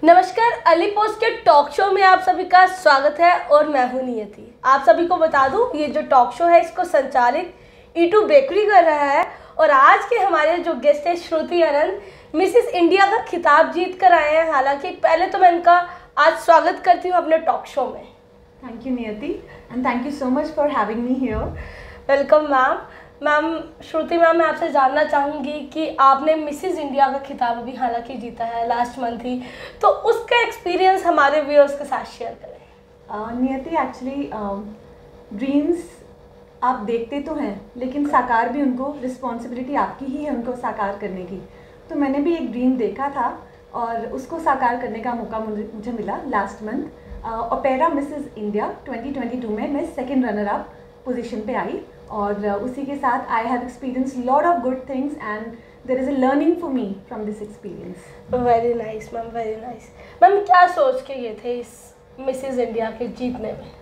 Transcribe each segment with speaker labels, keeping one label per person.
Speaker 1: नमस्कार, अली पोस्ट के talk show में आप सभी का स्वागत है और मैं हूं नियति। आप सभी को बता दूं, ये जो टॉक शो है इसको संचालित E2 बेकरी कर रहा है और आज के हमारे जो गेस्ट है श्रुति आनंद, मिसेस इंडिया का खिताब जीत कर आए हैं। हालांकि पहले तो मैं इनका आज स्वागत करती हूँ अपने टॉक शो में।
Speaker 2: थैंक यू नियति and thank you so much for having me here.
Speaker 1: Welcome ma'am. Shruti ma'am, मैं आपसे जानना चाहूँगी कि आपने मिसेस इंडिया का खिताब अभी हालांकि जीता है लास्ट मंथ ही, तो उसका एक्सपीरियंस हमारे व्यूअर्स के साथ शेयर करें।
Speaker 2: नियति, एक्चुअली ड्रीम्स आप देखते तो हैं लेकिन साकार भी उनको रिस्पॉन्सिबिलिटी आपकी ही है उनको साकार करने की। तो मैंने भी एक ड्रीम देखा था और उसको साकार करने का मौका मुझे मिला last month. Opera Mrs India 2022 में मैं सेकेंड रनर अप पोजीशन पे आई और उसी के साथ I have experience lot of good things and there is a learning for me from this experience.
Speaker 1: Very nice ma'am, very nice. Ma'am, क्या सोच के गए थे इस मिसेस इंडिया के जीतने में?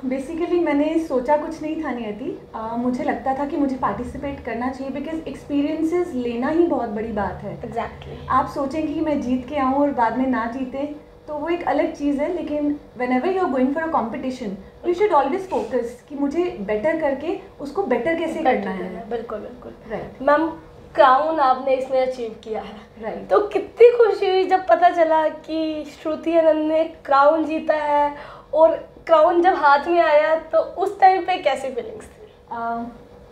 Speaker 2: बेसिकली मैंने सोचा कुछ नहीं था नियति। मुझे लगता था कि मुझे पार्टिसिपेट करना चाहिए बिकॉज एक्सपीरियंसेस लेना ही बहुत बड़ी बात है।
Speaker 1: एग्जैक्टली।
Speaker 2: आप सोचेंगे कि मैं जीत के आऊँ और बाद में ना जीते तो वो एक अलग चीज़ है, लेकिन whenever you are going for a competition you should always focus कि मुझे बेटर करके उसको बेटर कैसे करना है।
Speaker 1: बिल्कुल बिल्कुल
Speaker 2: राइट।
Speaker 1: मैम, क्राउन आपने इसमें अचीव किया है,
Speaker 2: राइट।
Speaker 1: तो कितनी खुशी हुई जब पता चला कि श्रुति आनंद ने क्राउन जीता है और क्राउन जब हाथ में आया तो उस टाइम पे कैसी फीलिंग्स थी?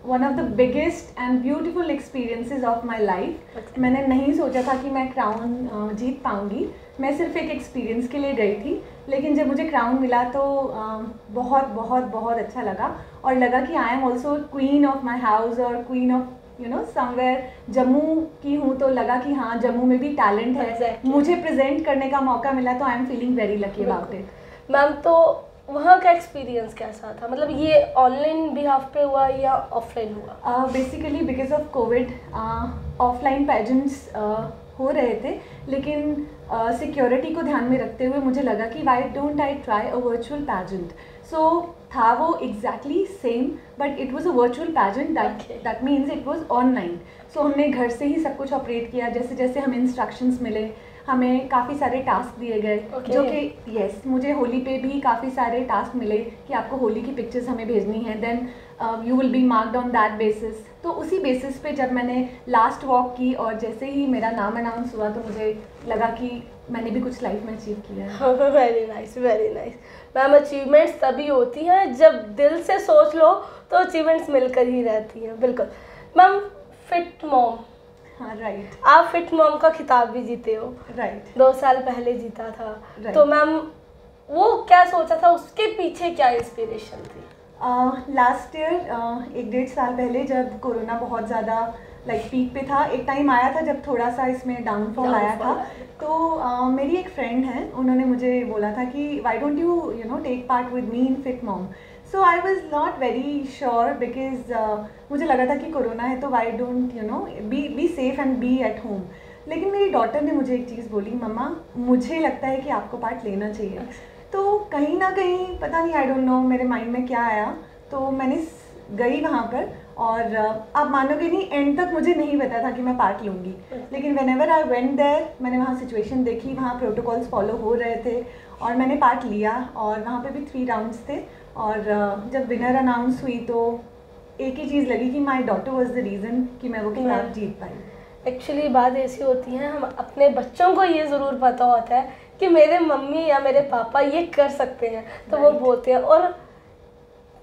Speaker 2: One of the biggest and beautiful experiences of my life. मैंने नहीं सोचा था कि मैं क्राउन जीत पाऊँगी। मैं सिर्फ एक एक्सपीरियंस के लिए गई थी, लेकिन जब मुझे क्राउन मिला तो बहुत बहुत बहुत अच्छा लगा और लगा कि I am also queen of my house और queen of you know somewhere Jammu की हूँ। तो लगा कि हाँ, जम्मू में भी टैलेंट है।
Speaker 1: Exactly.
Speaker 2: मुझे प्रेजेंट करने का मौका मिला तो I am feeling very lucky about it.
Speaker 1: Ma'am, तो वहाँ का एक्सपीरियंस कैसा था? मतलब ये ऑनलाइन बिहाफ पे हुआ या ऑफलाइन हुआ?
Speaker 2: Basically because of Covid offline pageants हो रहे थे, लेकिन सिक्योरिटी को ध्यान में रखते हुए मुझे लगा कि why don't I try a virtual pageant. So था वो exactly same but it was a virtual pageant that means it was online. So हमने घर से ही सब कुछ ऑपरेट किया। जैसे जैसे हमें इंस्ट्रक्शंस मिले, हमें काफ़ी सारे टास्क दिए गए। जो कि यस, मुझे होली पे भी काफ़ी सारे टास्क मिले कि आपको होली की पिक्चर्स हमें भेजनी है, then you will be marked on that basis. तो उसी बेसिस पे जब मैंने लास्ट वॉक की और जैसे ही मेरा नाम अनाउंस हुआ तो मुझे लगा कि मैंने भी कुछ लाइफ में अचीव किया है।
Speaker 1: Very nice, very nice. Ma'am, achievements तभी होती हैं जब दिल से सोच लो तो अचीवमेंट्स मिलकर ही रहती हैं। बिल्कुल। Ma'am, fit mom.
Speaker 2: हाँ, राइट।
Speaker 1: आप फिट मॉम का खिताब भी जीते हो।
Speaker 2: राइट।
Speaker 1: 2 साल पहले जीता था।
Speaker 2: Right.
Speaker 1: तो मैम, वो क्या सोचा था, उसके पीछे क्या इंस्पिरेशन थी?
Speaker 2: लास्ट ईयर 1-1.5 साल पहले जब कोरोना बहुत ज़्यादा पीक पे था, एक टाइम आया था जब थोड़ा सा इसमें डाउनफॉल आया था। तो मेरी एक फ्रेंड है, उन्होंने मुझे बोला था कि why don't you know take part with me in fit mom. So I was not very sure because मुझे लगा था कि कोरोना है तो why don't you know be safe and be at home. लेकिन मेरी डॉटर ने मुझे एक चीज़ बोली, मम्मा मुझे लगता है कि आपको पार्ट लेना चाहिए। तो कहीं ना कहीं पता नहीं, आई डोंट नो मेरे माइंड में क्या आया, तो मैंने गई वहाँ पर और आप मानोगे नहीं, एंड तक मुझे नहीं पता था कि मैं पार्ट लूँगी। लेकिन whenever I went there, मैंने वहाँ सिचुएशन देखी, वहाँ प्रोटोकॉल्स फॉलो हो रहे थे और मैंने पार्ट लिया और वहाँ पे भी 3 राउंड्स थे। और जब विनर अनाउंस हुई तो एक ही चीज़ लगी कि my daughter was the reason कि मैं वो खिताब जीत पाई।
Speaker 1: एक्चुअली बात ऐसी होती है, हम अपने बच्चों को ये ज़रूर पता होता है कि मेरे मम्मी या मेरे पापा ये कर सकते हैं, तो वो बोलते हैं। और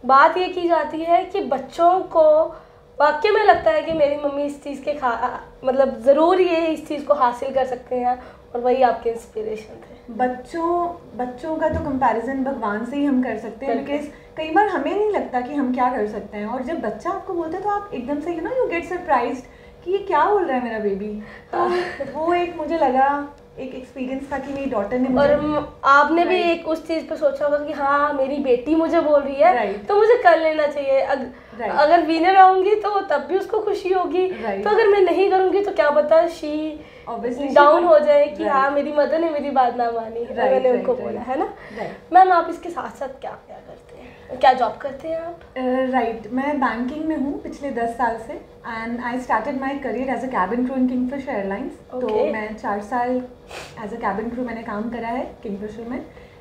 Speaker 1: बात ये की जाती है कि बच्चों को वाकई में लगता है कि मेरी मम्मी इस चीज़ के मतलब ज़रूर ये इस चीज़ को हासिल कर सकते हैं, और वही आपके इंस्पिरेशन थे।
Speaker 2: बच्चों का तो कंपैरिजन भगवान से ही हम कर सकते हैं, बिकॉज कई बार हमें नहीं लगता कि हम क्या कर सकते हैं, और जब बच्चा आपको बोलता है तो आप एकदम से यू गेट सरप्राइज्ड कि ये क्या बोल रहा है मेरा बेबी। तो वो एक मुझे लगा एक एक्सपीरियंस था कि मेरी डॉटर ने मुझे,
Speaker 1: और आपने भी एक उस चीज़ पे सोचा होगा कि हाँ, मेरी बेटी मुझे बोल रही है तो मुझे कर लेना चाहिए।
Speaker 2: Right.
Speaker 1: अगर विनर आऊंगी तो तब भी उसको खुशी होगी,
Speaker 2: Right.
Speaker 1: तो अगर मैं नहीं करूंगी तो क्या पता she
Speaker 2: Obviously she
Speaker 1: down
Speaker 2: would-
Speaker 1: हो जाए कि
Speaker 2: Right.
Speaker 1: हाँ मेरी मदर ने मेरी बात ना मानी,
Speaker 2: Right,
Speaker 1: मैंने
Speaker 2: right,
Speaker 1: उनको
Speaker 2: right.
Speaker 1: बोला, है ना।
Speaker 2: Right.
Speaker 1: मैम आप इसके साथ साथ क्या क्या करते हैं, क्या जॉब करते हैं आप?
Speaker 2: राइट, मैं बैंकिंग में हूँ पिछले 10 साल से, and I started my career as a cabin crew in Kingfisher Airlines. तो
Speaker 1: Okay.
Speaker 2: मैं 4 साल एज अ कैबिन क्रू मैंने काम करा है किंगफिशर में,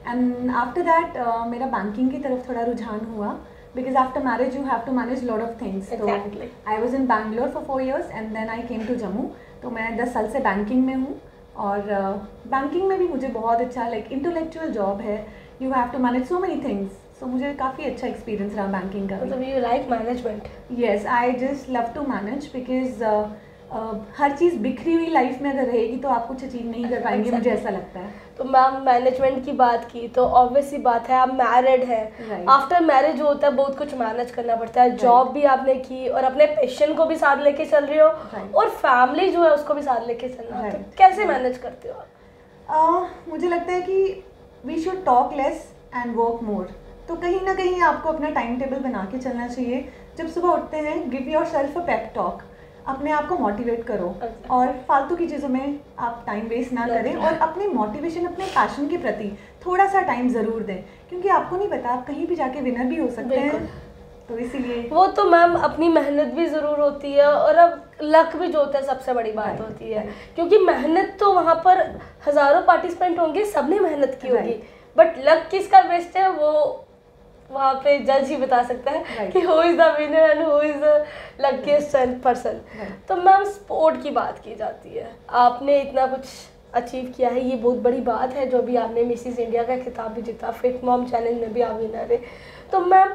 Speaker 2: एंड आफ्टर दैट मेरा बैंकिंग की तरफ थोड़ा रुझान हुआ, because after marriage you have to manage lot of things. तो
Speaker 1: Exactly.
Speaker 2: I was in Bangalore for 4 years and then I came to Jammu. तो मैं 10 साल से बैंकिंग में हूँ, और बैंकिंग में भी मुझे बहुत अच्छा लाइक इंटेलेक्चुअल जॉब है, you have to manage so many things. So मुझे काफ़ी अच्छा एक्सपीरियंस रहा बैंकिंग का भी।
Speaker 1: मतलब you like management?
Speaker 2: Yes, I just love to manage, because हर चीज़ बिखरी हुई लाइफ में अगर रहेगी तो आप कुछ अचीव नहीं कर पाएंगे, मुझे ऐसा लगता है।
Speaker 1: तो मैम मैनेजमेंट की बात की तो ऑब्वियस सी बात है आप मैरिड हैं,
Speaker 2: Right.
Speaker 1: आफ्टर मैरिज जो होता है बहुत कुछ मैनेज करना पड़ता है,
Speaker 2: Right.
Speaker 1: जॉब भी आपने की और अपने पेशेंट को भी साथ लेके चल रहे हो,
Speaker 2: Right.
Speaker 1: और फैमिली जो है उसको भी साथ लेके चलना, तो
Speaker 2: Right.
Speaker 1: कैसे मैनेज करते हो आप?
Speaker 2: मुझे लगता है कि we should talk less and work more. तो कहीं ना कहीं आपको अपना टाइम टेबल बना के चलना चाहिए। जब सुबह उठते हैं, give your self a pep talk, अपने आप को मोटिवेट करो,
Speaker 1: अच्छा।
Speaker 2: और फालतू की चीज़ों में आप टाइम वेस्ट ना करें, और अपने मोटिवेशन, अपने पैशन के प्रति थोड़ा सा टाइम ज़रूर दें, क्योंकि आपको नहीं पता आप कहीं भी जाके विनर भी हो सकते हैं।
Speaker 1: बिल्कुल।
Speaker 2: तो इसीलिए
Speaker 1: वो तो मैम अपनी मेहनत भी ज़रूर होती है, और अब लक भी जो होता है सबसे बड़ी बात
Speaker 2: Right.
Speaker 1: होती है, क्योंकि मेहनत तो वहाँ पर हज़ारों पार्टिसिपेंट होंगे, सबने मेहनत की होगी,
Speaker 2: Right.
Speaker 1: बट लक किसका बेस्ट है वो वहाँ पे जज ही बता सकता है
Speaker 2: Right.
Speaker 1: कि who is the winner and who is the luckiest person.
Speaker 2: Right.
Speaker 1: तो मैम स्पोर्ट की बात की जाती है, आपने इतना कुछ अचीव किया है, ये बहुत बड़ी बात है, जो भी आपने मिसिस इंडिया का खिताब भी जीता, फिट मॉम चैलेंज में भी आप विनर है। तो मैम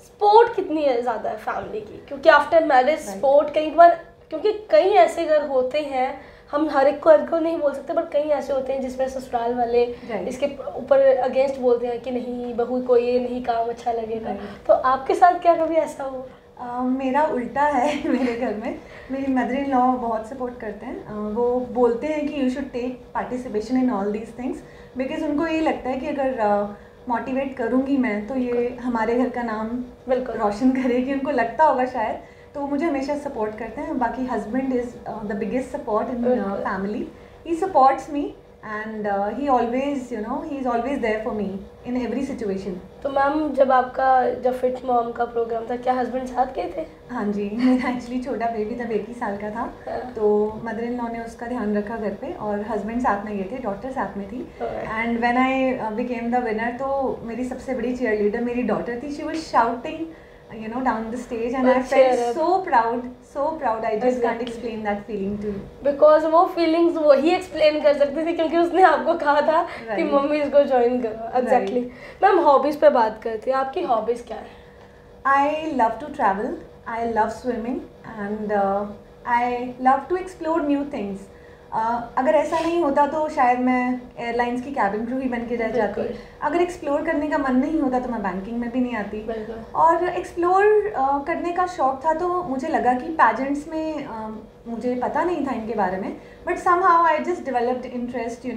Speaker 1: सपोर्ट कितनी है ज़्यादा है फैमिली की, क्योंकि आफ्टर मैरिज
Speaker 2: Right.
Speaker 1: सपोर्ट कई बार, क्योंकि कई ऐसे घर होते हैं, हम हर एक को नहीं बोल सकते, बट कई ऐसे होते हैं जिसमें ससुराल वाले
Speaker 2: Right.
Speaker 1: इसके ऊपर अगेंस्ट बोलते हैं कि नहीं बहू को ये नहीं काम अच्छा लगेगा।
Speaker 2: Right.
Speaker 1: तो आपके साथ क्या कभी ऐसा हुआ?
Speaker 2: मेरा उल्टा है मेरे घर में मेरी मदर इन लॉ बहुत सपोर्ट करते हैं। वो बोलते हैं कि you should take participation in all these things, because उनको ये लगता है कि अगर मोटिवेट करूँगी मैं तो ये हमारे घर का नाम
Speaker 1: बिल्कुल।
Speaker 2: रोशन करेगी, उनको लगता होगा शायद, तो वो मुझे हमेशा सपोर्ट करते हैं। बाकी husband is the biggest support in
Speaker 1: बिल्कुल।
Speaker 2: Family, he supports me, and he always he is always there for me in every situation.
Speaker 1: तो मैम जब फिट मॉम का प्रोग्राम था, क्या हस्बैंड साथ गए थे?
Speaker 2: हाँ जी, मेरा एक्चुअली छोटा बेबी तब 1 ही साल का था, तो मदर इन लॉ ने उसका ध्यान रखा घर पे, और हस्बैंड साथ में गए थे, डॉटर साथ में थी। And when I became the winner, तो मेरी सबसे बड़ी चीयर लीडर मेरी डॉटर थी। She was shouting down the stage, and I felt so proud, I just can't explain that feeling to you.
Speaker 1: Because वो फीलिंग्स वही एक्सप्लेन कर सकती थी, क्योंकि उसने आपको कहा था कि
Speaker 2: Right.
Speaker 1: मम्मी इसको ज्वाइन करो। एग्जैक्टली। मैम हॉबीज पे बात करते हैं, आपकी हॉबीज क्या है?
Speaker 2: I love to travel, I love swimming, and I love to explore new things. अगर ऐसा नहीं होता तो शायद मैं एयरलाइंस की कैबिन क्रू ही बन के रह जाती।
Speaker 1: बिल्कुल।
Speaker 2: अगर एक्सप्लोर करने का मन नहीं होता तो मैं बैंकिंग में भी नहीं आती।
Speaker 1: बिल्कुल।
Speaker 2: और एक्सप्लोर करने का शौक था, तो मुझे लगा कि पैजेंट्स में मुझे पता नहीं था इनके बारे में, but somehow I just developed interest,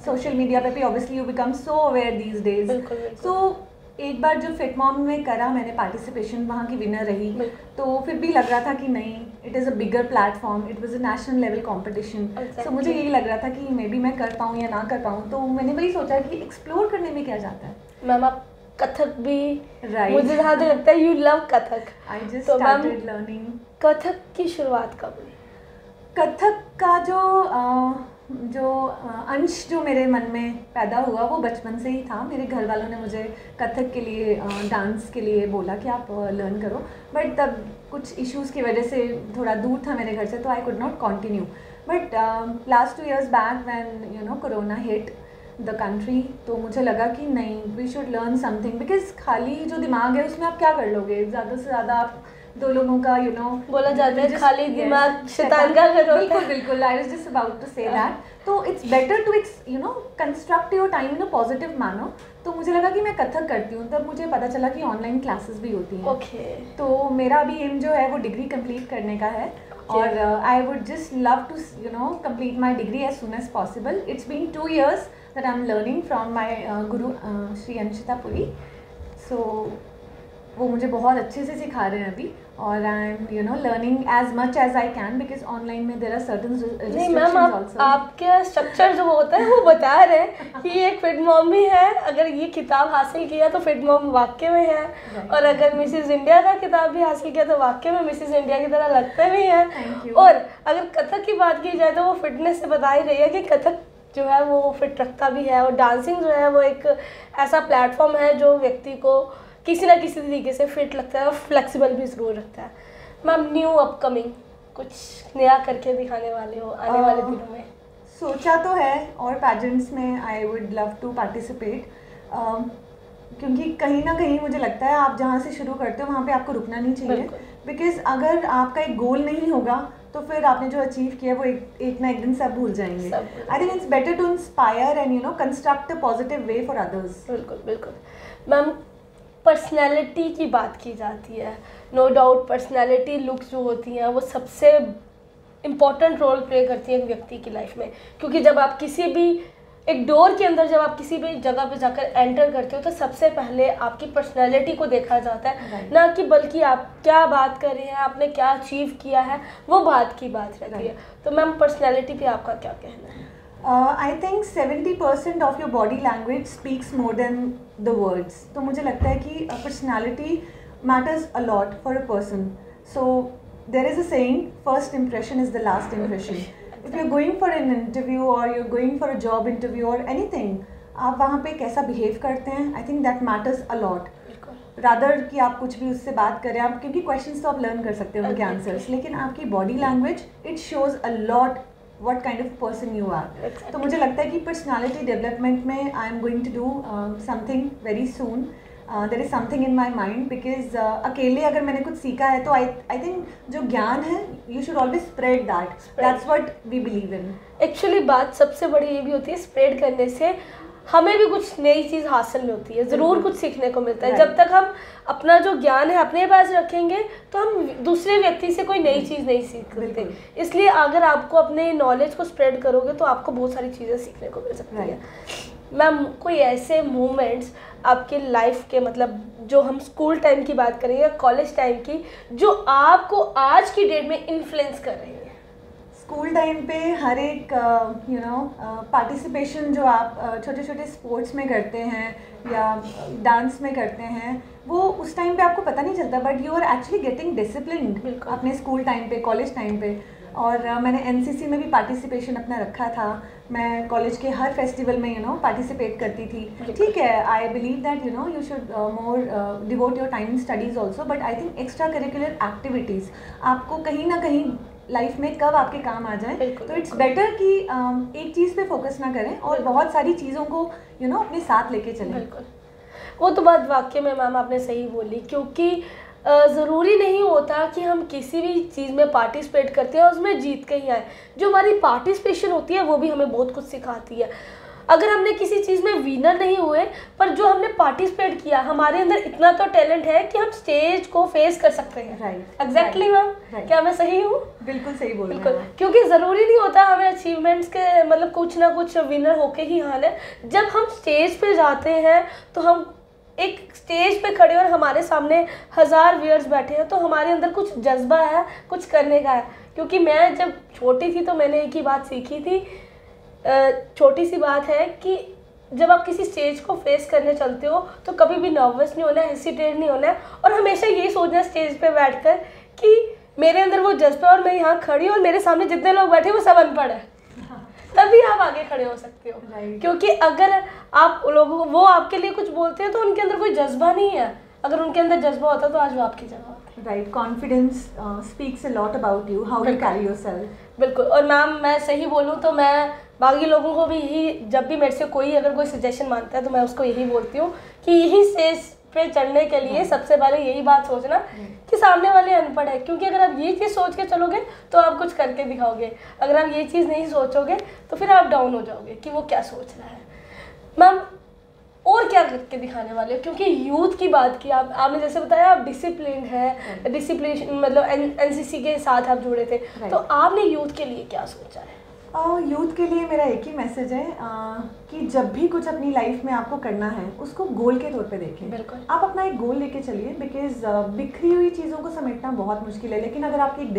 Speaker 2: social media पे भी obviously you become so aware these days.
Speaker 1: बिल्कुल, बिल्कुल।
Speaker 2: सो एक बार जो फिट मॉम में करा मैंने पार्टिसिपेशन, वहाँ की विनर रही,
Speaker 1: बिल्कुल।
Speaker 2: तो फिर भी लग रहा था कि नहीं, it is a bigger platform, it was a national level competition.
Speaker 1: Exactly.
Speaker 2: सो मुझे यही लग रहा था कि मे बी मैं कर पाऊँ या ना कर पाऊँ, तो मैंने वही सोचा कि एक्सप्लोर करने में क्या जाता है।
Speaker 1: मैम आप कथक भी,
Speaker 2: Right.
Speaker 1: मुझे जहाँ तक लगता है you love Kathak.
Speaker 2: I just
Speaker 1: तो मैम
Speaker 2: स्टार्टेड लर्निंग।
Speaker 1: कथक की शुरुआत कब हुई?
Speaker 2: कथक का जो अंश जो मेरे मन में पैदा हुआ वो बचपन से ही था। मेरे घर वालों ने मुझे कथक के लिए, डांस के लिए बोला कि आप लर्न करो, बट तब कुछ इश्यूज़ की वजह से थोड़ा दूर था मेरे घर से, तो I could not continue. But last 2 years back when corona hit the country, तो मुझे लगा कि नहीं, we should learn something, because खाली जो दिमाग है उसमें आप क्या कर लोगे, ज़्यादा से ज़्यादा आप 2 लोगों का
Speaker 1: बोला जाता है खाली दिमाग शैतान का घर होता है।
Speaker 2: बिल्कुल बिल्कुल, I was just about to say that. तो it's better to construct your time in a positive manner. तो मुझे लगा कि मैं कथक करती हूँ, तब मुझे पता चला कि ऑनलाइन क्लासेस भी होती हैं।
Speaker 1: ओके।
Speaker 2: तो मेरा अभी एम जो है वो डिग्री कंप्लीट करने का है, और I would just love to complete my degree as soon as possible. It's been 2 years that I'm learning from my guru Shri Anshita Puri. So वो मुझे बहुत अच्छे से सिखा रहे हैं अभी, और I am learning as much as I can, because online में देयर आर सर्टेन
Speaker 1: नहीं मैम, आपके स्ट्रक्चर जो होता है वो बता रहे हैं कि ये एक फिट मॉम भी है, अगर ये किताब हासिल किया तो फिट मॉम वाकई में है, और अगर मिसेस इंडिया का किताब भी हासिल किया तो वाकई में मिसेस इंडिया की तरह लगते भी हैं। और अगर कथक की बात की जाए तो वो फिटनेस से बता ही रही है कि कथक जो है वो फिट रखता भी है, और डांसिंग जो है वो एक ऐसा प्लेटफॉर्म है जो व्यक्ति को किसी ना किसी तरीके से फिट लगता है और फ्लेक्सिबल भी ज़रूर रखता है। मैम न्यू अपकमिंग कुछ नया करके दिखाने वाले हो आने वाले दिनों में?
Speaker 2: सोचा तो है, और पैजेंट्स में I would love to participate, क्योंकि कहीं ना कहीं मुझे लगता है आप जहाँ से शुरू करते हो वहाँ पे आपको रुकना नहीं चाहिए, बिकॉज अगर आपका एक गोल नहीं होगा तो फिर आपने जो अचीव किया वो एक ना एक दिन सब भूल जाएंगे। I think it's better to inspire and construct a positive way for others.
Speaker 1: बिल्कुल बिल्कुल। मैम पर्सनैलिटी की बात की जाती है, नो डाउट पर्सनैलिटी लुक्स जो होती हैं वो सबसे इम्पॉर्टेंट रोल प्ले करती है एक व्यक्ति की लाइफ में, क्योंकि जब आप किसी भी एक डोर के अंदर जब आप किसी भी जगह पे जाकर एंटर करते हो तो सबसे पहले आपकी पर्सनैलिटी को देखा जाता है, ना कि बल्कि आप क्या बात कर रहे हैं, आपने क्या अचीव किया है, वो बात की बात रहती है। तो मैम पर्सनैलिटी पे आपका क्या कहना है?
Speaker 2: I think 70% of your body language speaks more than the words. तो मुझे लगता है कि personality matters a lot for a person. So there is a saying, first impression is the last impression. If you are going for an interview और you are going for a job interview और anything, आप वहाँ पे कैसा behave करते हैं, I think that matters a lot, rather कि आप कुछ भी उससे बात करें। आप क्योंकि क्वेश्चंस तो आप लर्न कर सकते हो उनके आंसर्स, लेकिन आपकी body language it shows a lot what kind of person you are. तो मुझे लगता है कि पर्सनालिटी डेवलपमेंट में I am going to do something very soon. There is something in my mind, because अकेले अगर मैंने कुछ सीखा है तो आई थिंक जो ज्ञान है you should always spread that's what we believe in.
Speaker 1: Actually बात सबसे बड़ी ये भी होती है, स्प्रेड करने से हमें भी कुछ नई चीज़ हासिल होती है, ज़रूर कुछ सीखने को मिलता है। जब तक हम अपना जो ज्ञान है अपने पास रखेंगे तो हम दूसरे व्यक्ति से कोई नई चीज़ नहीं सीख सकते। इसलिए अगर आपको अपने नॉलेज को स्प्रेड करोगे तो आपको बहुत सारी चीज़ें सीखने को मिल सकती है। मैम कोई ऐसे मोमेंट्स आपके लाइफ के, मतलब जो हम स्कूल टाइम की बात करें या कॉलेज टाइम की, जो आपको आज की डेट में इन्फ्लुएंस कर रही है?
Speaker 2: स्कूल टाइम पे हर एक पार्टिसिपेशन जो आप छोटे छोटे स्पोर्ट्स में करते हैं या डांस में करते हैं, वो उस टाइम पे आपको पता नहीं चलता, but you are actually getting disciplined अपने स्कूल टाइम पे, कॉलेज टाइम पे। और मैंने एनसीसी में भी पार्टिसिपेशन अपना रखा था, मैं कॉलेज के हर फेस्टिवल में पार्टिसिपेट करती थी। ठीक है, I believe that you should more devote your time in studies also, but I think extra curricular activities आपको कहीं ना कहीं लाइफ में कब आपके काम आ जाए, तो इट्स बेटर कि एक चीज़ पे फोकस ना करें और बहुत सारी चीज़ों को अपने साथ लेके चलें।
Speaker 1: बिल्कुल, वो तो बात वाकई में मैम आपने सही बोली, क्योंकि ज़रूरी नहीं होता कि हम किसी भी चीज़ में पार्टिसिपेट करते हैं और उसमें जीत के ही आए। जो हमारी पार्टिसिपेशन होती है वो भी हमें बहुत कुछ सिखाती है। अगर हमने किसी चीज़ में विनर नहीं हुए, पर जो हमने पार्टिसिपेट किया, हमारे अंदर इतना तो टैलेंट है कि हम स्टेज को फेस कर सकते हैं।
Speaker 2: राइट,
Speaker 1: एग्जैक्टली मैम, क्या मैं सही हूँ?
Speaker 2: बिल्कुल सही बोल रहे हैं।
Speaker 1: बिल्कुल, क्योंकि ज़रूरी नहीं होता हमें अचीवमेंट्स के मतलब कुछ ना कुछ विनर होके ही हाल है। जब हम स्टेज पे जाते हैं तो हम एक स्टेज पे खड़े और हमारे सामने 1000 व्यूअर्स बैठे हैं, तो हमारे अंदर कुछ जज्बा है, कुछ करने का है। क्योंकि मैं जब छोटी थी तो मैंने एक ही बात सीखी थी, छोटी सी बात है कि जब आप किसी स्टेज को फेस करने चलते हो तो कभी भी नर्वस नहीं होना है, हेसिटेट नहीं होना है, और हमेशा यही सोचना है स्टेज पे बैठकर कि मेरे अंदर वो जज्बा और मैं यहाँ खड़ी हूँ और मेरे सामने जितने लोग बैठे वो सब अनपढ़ है, तभी आप आगे खड़े हो सकते हो। क्योंकि अगर आप लोगों को वो आपके लिए कुछ बोलते हैं तो उनके अंदर कोई जज्बा नहीं है, अगर उनके अंदर जज्बा होता तो आज वो आपकी जगह होती।
Speaker 2: Right, confidence speaks a lot about you, how you carry yourself.
Speaker 1: बिल्कुल, और मैम मैं सही बोलूँ तो मैं बाकी लोगों को भी यही, जब भी मेरे से कोई अगर कोई सजेशन मांगता है तो मैं उसको यही बोलती हूँ कि यही स्टेज पे चढ़ने के लिए सबसे पहले यही बात सोचना कि सामने वाले अनपढ़ है, क्योंकि अगर आप ये चीज़ सोच के चलोगे तो आप कुछ करके दिखाओगे। अगर आप ये चीज़ नहीं सोचोगे तो फिर आप डाउन हो जाओगे कि वो क्या सोच रहा है। मैम और क्या करके दिखाने वाले हो, क्योंकि यूथ की बात की आपने जैसे बताया आप डिसिप्लिन है, डिसिप्लिन मतलब एनसीसी के साथ आप जुड़े थे, तो आपने यूथ के लिए क्या सोचा है?
Speaker 2: यूथ के लिए मेरा एक ही मैसेज है कि जब भी कुछ अपनी लाइफ में आपको करना है उसको गोल के तौर पे देखें।
Speaker 1: बिल्कुल।
Speaker 2: आप अपना एक गोल लेके चलिए, बिकॉज बिखरी हुई चीज़ों को समेटना बहुत मुश्किल है, लेकिन अगर आपकी एक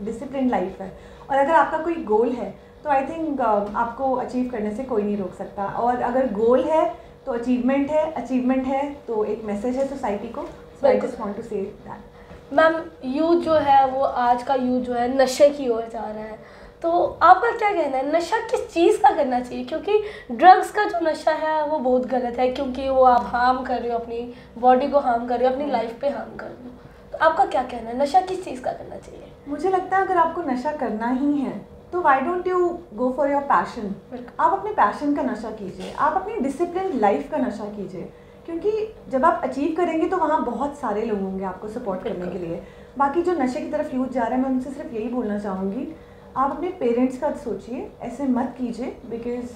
Speaker 2: डिसिप्लिन लाइफ है और अगर आपका कोई गोल है तो आई थिंक आपको अचीव करने से कोई नहीं रोक सकता। और अगर गोल है तो अचीवमेंट है तो एक मैसेज है सोसाइटी को। So I just want to say that.
Speaker 1: Ma'am, youth जो है वो आज का यूथ जो है नशे की ओर जा रहा है, तो आपका क्या कहना है, नशा किस चीज़ का करना चाहिए? क्योंकि ड्रग्स का जो नशा है वो बहुत गलत है, क्योंकि वो आप हार्म कर रहे हो, अपनी बॉडी को हार्म कर रहे हो, अपनी लाइफ पे हार्म कर रहे हो। तो आपका क्या कहना है, नशा किस चीज़ का करना चाहिए?
Speaker 2: मुझे लगता है अगर आपको नशा करना ही है तो why don't you go for your passion. आप अपने पैशन का नशा कीजिए, आप अपनी डिसिप्लिन लाइफ का नशा कीजिए, क्योंकि जब आप अचीव करेंगे तो वहाँ बहुत सारे लोग होंगे आपको सपोर्ट करने के लिए। बाकी जो नशे की तरफ यूथ जा रहा है, मैं उनसे सिर्फ यही बोलना चाहूँगी, आप अपने पेरेंट्स का सोचिए, ऐसे मत कीजिए, बिकॉज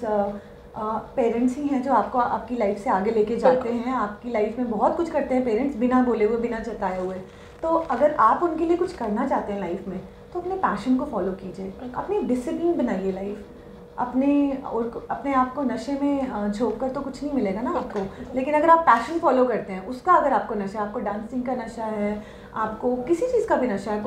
Speaker 2: पेरेंट्स ही हैं जो आपको आपकी लाइफ से आगे लेके जाते हैं। आपकी लाइफ में बहुत कुछ करते हैं पेरेंट्स, बिना बोले हुए, बिना जताए हुए। तो अगर आप उनके लिए कुछ करना चाहते हैं लाइफ में तो अपने पैशन को फॉलो कीजिए, अपनी डिसिप्लिन बनाइए लाइफ। अपने आप को नशे में झोंक कर तो कुछ नहीं मिलेगा ना आपको, लेकिन अगर आप पैशन फॉलो करते हैं उसका, अगर आपको नशा है, आपको डांसिंग का नशा है, आपको किसी चीज़ का भी नशा है,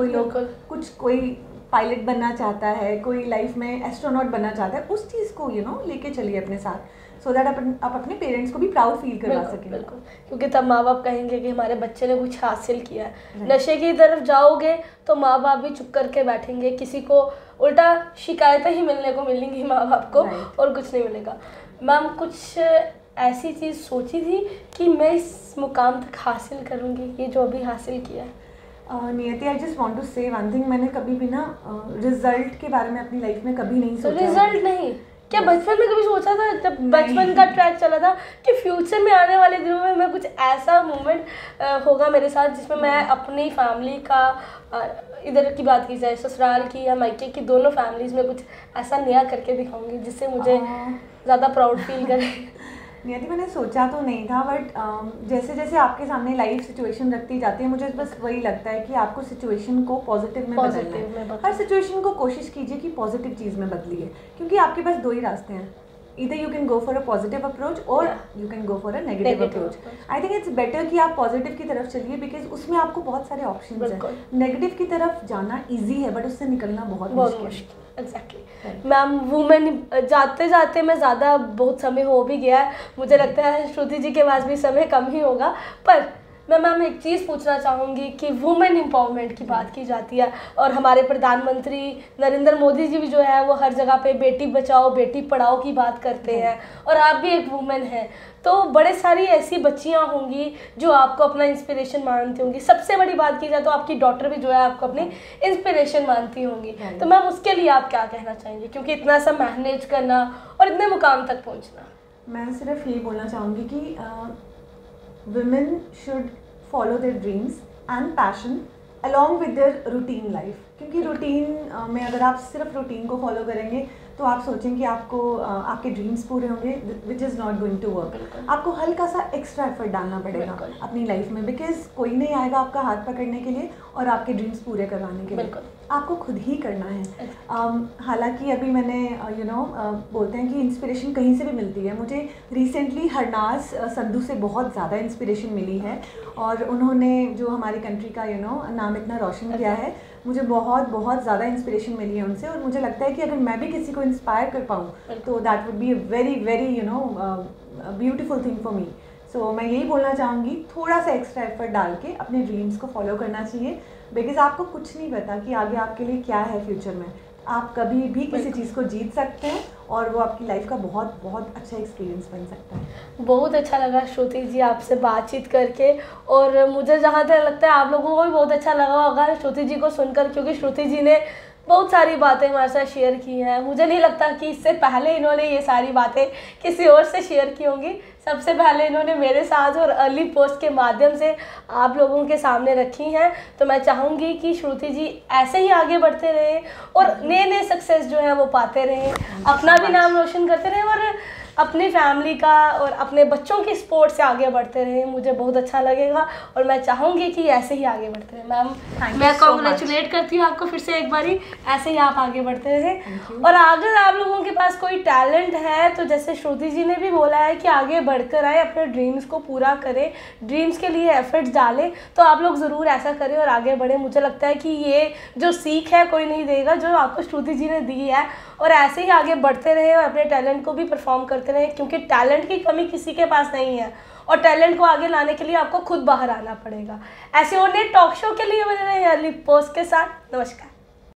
Speaker 2: कोई पायलट बनना चाहता है, कोई लाइफ में एस्ट्रोनॉट बनना चाहता है, उस चीज़ को लेके चलिए अपने साथ, सो दैट आप अपने पेरेंट्स को भी प्राउड फील करवा सकें।
Speaker 1: बिल्कुल, क्योंकि तब माँ बाप कहेंगे कि हमारे बच्चे ने कुछ हासिल किया है। नशे की तरफ जाओगे तो माँ बाप भी चुप करके बैठेंगे, किसी को उल्टा शिकायतें ही मिलने को मिलेंगी माँ बाप को, और कुछ नहीं मिलेगा। मैम, कुछ ऐसी चीज़ सोची थी कि मैं इस मुकाम तक हासिल करूँगी, ये जो अभी हासिल किया है?
Speaker 2: नियति, आई जस्ट वांट टू से वन थिंग, मैंने कभी भी ना रिजल्ट के बारे में अपनी लाइफ में कभी नहीं सोचा।
Speaker 1: रिजल्ट नहीं, क्या बचपन में कभी सोचा था, जब बचपन का ट्रैक चला था, कि फ्यूचर में आने वाले दिनों में मैं कुछ ऐसा मोमेंट होगा मेरे साथ जिसमें मैं अपनी फैमिली का, इधर की बात की जाए ससुराल की या मायके की, दोनों फैमिलीज में कुछ ऐसा नया करके दिखाऊंगी जिससे मुझे ज़्यादा प्राउड फील करे?
Speaker 2: नियति, मैंने सोचा तो नहीं था, बट जैसे जैसे आपके सामने लाइफ सिचुएशन रखती जाती है, मुझे बस वही लगता है कि आपको सिचुएशन को पॉजिटिव में बदलना है। हर सिचुएशन को कोशिश कीजिए कि पॉजिटिव चीज़ में बदलिए, क्योंकि आपके पास दो ही रास्ते हैं, either you can go for a positive approach or you can go for a negative approach. I think it's better कि आप पॉजिटिव की तरफ चलिए, बिकॉज उसमें आपको बहुत सारे ऑप्शंस हैं। नेगेटिव की तरफ जाना इजी है, बट उससे निकलना बहुत मुश्किल।
Speaker 1: एग्जैक्टली मैम, वुमेन जाते जाते मैं ज़्यादा बहुत समय हो भी गया है, मुझे लगता है श्रुति जी के पास भी समय कम ही होगा, पर मैं मैम एक चीज़ पूछना चाहूँगी कि वुमेन एम्पावरमेंट की बात की जाती है, और हमारे प्रधानमंत्री नरेंद्र मोदी जी भी जो है वो हर जगह पे बेटी बचाओ बेटी पढ़ाओ की बात करते हैं, और आप भी एक वुमेन हैं, तो बड़े सारी ऐसी बच्चियां होंगी जो आपको अपना इंस्पिरेशन मानती होंगी। सबसे बड़ी बात की जाए तो आपकी डॉटर भी जो है आपको अपनी इंस्पिरेशन मानती होंगी, तो मैम उसके लिए आप क्या कहना चाहेंगे, क्योंकि इतना सा मैनेज करना और इतने मुकाम तक पहुँचना?
Speaker 2: मैं सिर्फ यही बोलना चाहूँगी कि women should follow their dreams and passion along with their routine life, क्योंकि रूटीन में अगर आप सिर्फ रूटीन को फॉलो करेंगे तो आप सोचेंगे कि आपको आपके ड्रीम्स पूरे होंगे, which is not going to work. आपको हल्का सा एक्स्ट्रा एफर्ट डालना पड़ेगा अपनी लाइफ में, बिकॉज कोई नहीं आएगा आपका हाथ पकड़ने के लिए और आपके ड्रीम्स पूरे करवाने के लिए, आपको खुद ही करना है। हालांकि अभी मैंने बोलते हैं कि इंस्पिरेशन कहीं से भी मिलती है। मुझे रिसेंटली हरनाज संधू से बहुत ज़्यादा इंस्पिरेशन मिली है, और उन्होंने जो हमारी कंट्री का नाम इतना रोशन किया है, मुझे बहुत बहुत ज़्यादा इंस्पिरेशन मिली है उनसे, और मुझे लगता है कि अगर मैं भी किसी को इंस्पायर कर पाऊँ तो that would be a very very beautiful thing for me. So मैं यही बोलना चाहूँगी, थोड़ा सा एक्स्ट्रा एफर्ट डाल के अपने ड्रीम्स को फॉलो करना चाहिए, बिकॉज आपको कुछ नहीं पता कि आगे आपके लिए क्या है फ्यूचर में। आप कभी भी किसी चीज़ को जीत सकते हैं और वो आपकी लाइफ का बहुत बहुत अच्छा एक्सपीरियंस बन सकता है।
Speaker 1: बहुत अच्छा लगा श्रुति जी आपसे बातचीत करके, और मुझे जहाँ तक लगता है आप लोगों को भी बहुत अच्छा लगा होगा श्रुति जी को सुनकर, क्योंकि श्रुति जी ने बहुत सारी बातें हमारे साथ शेयर की हैं। मुझे नहीं लगता कि इससे पहले इन्होंने ये सारी बातें किसी और से शेयर की होंगी, सबसे पहले इन्होंने मेरे साथ और अर्ली पोस्ट के माध्यम से आप लोगों के सामने रखी हैं। तो मैं चाहूँगी कि श्रुति जी ऐसे ही आगे बढ़ते रहें और नए नए सक्सेस जो है वो पाते रहें, अपना भी नाम रोशन करते रहें और अपनी फैमिली का और अपने बच्चों की स्पोर्ट से आगे बढ़ते रहें। मुझे बहुत अच्छा लगेगा और मैं चाहूँगी कि ऐसे ही आगे बढ़ते रहें। मैम मैं कॉन्ग्रेचुलेट करती हूँ आपको फिर से एक बारी। ऐसे ही आप आगे बढ़ते रहे। और अगर आप लोगों के पास कोई टैलेंट है तो जैसे श्रुति जी ने भी बोला है कि आगे बढ़कर आए, अपने ड्रीम्स को पूरा करें, ड्रीम्स के लिए एफर्ट्स डालें, तो आप लोग ज़रूर ऐसा करें और आगे बढ़ें। मुझे लगता है कि ये जो सीख है कोई नहीं देगा जो आपको श्रुति जी ने दी है, और ऐसे ही आगे बढ़ते रहे और अपने टैलेंट को भी परफॉर्म करते रहे, क्योंकि टैलेंट की कमी किसी के पास नहीं है और टैलेंट को आगे लाने के लिए आपको खुद बाहर आना पड़ेगा। ऐसे और नए टॉक शो के लिए बने रहे हैं अर्ली पोस्ट के साथ। नमस्कार।